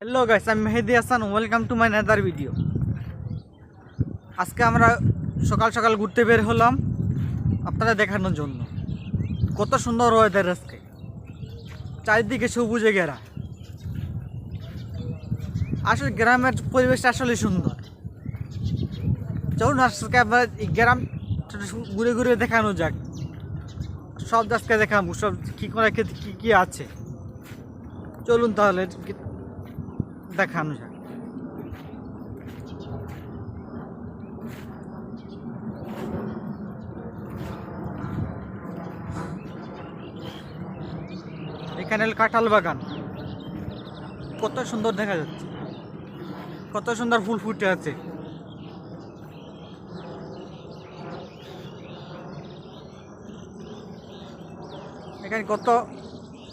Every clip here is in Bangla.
হ্যালো গাইস, আমি Mehedi Hasan. Welcome to my another video. আজকে আমরা সকাল সকাল ঘুরতে বের হলাম আপনারা দেখানোর জন্য। কত সুন্দর ওয়েদার আজকে, চারিদিকে সবুজে ঘেরা। আসলে গ্রামের পরিবেশটা আসলে সুন্দর। চলুন আজকে আমরা এই গ্রাম ঘুরে ঘুরে দেখানো যাক। সব আজকে দেখাবো, সব কী করে কী কী আছে। চলুন তাহলে দেখানো যাক। এখানে কাঁঠাল বাগান, কত সুন্দর দেখা যাচ্ছে, কত সুন্দর ফুল ফুটে আছে।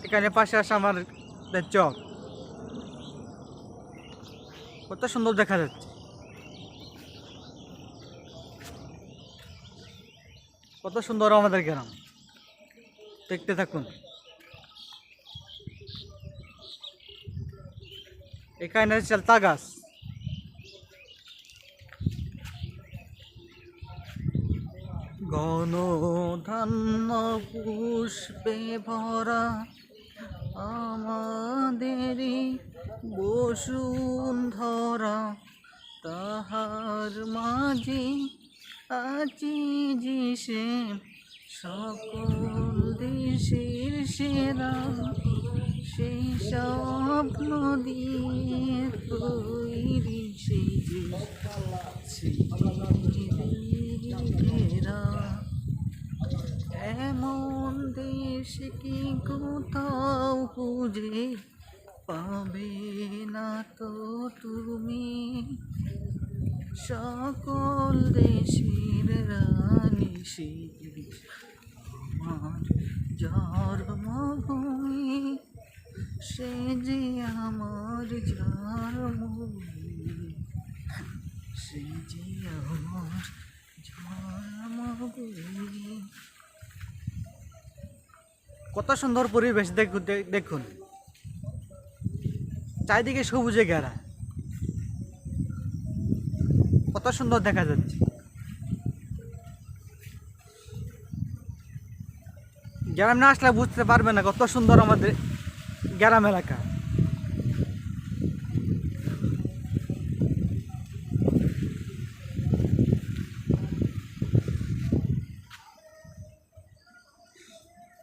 এখানে পাশে আসে আমার চক, কত সুন্দর দেখা যাচ্ছে, কত সুন্দর আমাদের গ্রাম। দেখতে থাকুন। এখানে চালতা গাছ, ঘন ধান্য পুষ্পে ভরা আমাদেরই বসুন্ধরা, তাহার মাঝে আছি যে সকল দেশের সেরা, সেই স্বপ্ন দিয়ে তৈরি সেই ঘেরা। এমন দেশ কি কোথাও খুঁজে পাবে না তো তুমি, সকল দেশের রানী সেই আমার জন্মভূমি, সে যে আমার জন্মভূমি, সে যে আমার জন্মভূমি। কত সুন্দর পরিবেশ দেখুন, চারিদিকে সবুজে ঘেরা, কত সুন্দর দেখা যাচ্ছে। গ্রাম না আসলে বুঝতে পারবে না কত সুন্দর আমাদের গ্রাম এলাকা।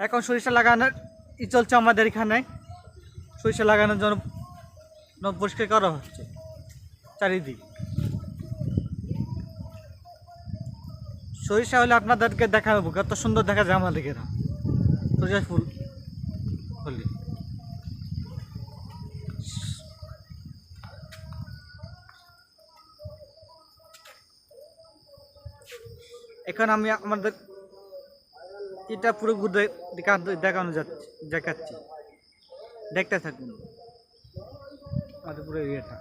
এখন সরিষা লাগানোর চলছে আমাদের এখানে। সরিষা লাগানোর জন্য পরিষ্কার করা হচ্ছে চারিদিক। সরিষা হলে আপনাদেরকে দেখাবো কত সুন্দর দেখা যায় আমাদের গ্রাম সরিষা ফুল হলে। এখন আমি আমাদের এটা পুরো ঘুরে দেখাচ্ছি, দেখতে থাকুন আমাদের পুরো এরিয়াটা।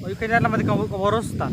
ওইখানে আমাদের কবরস্থান।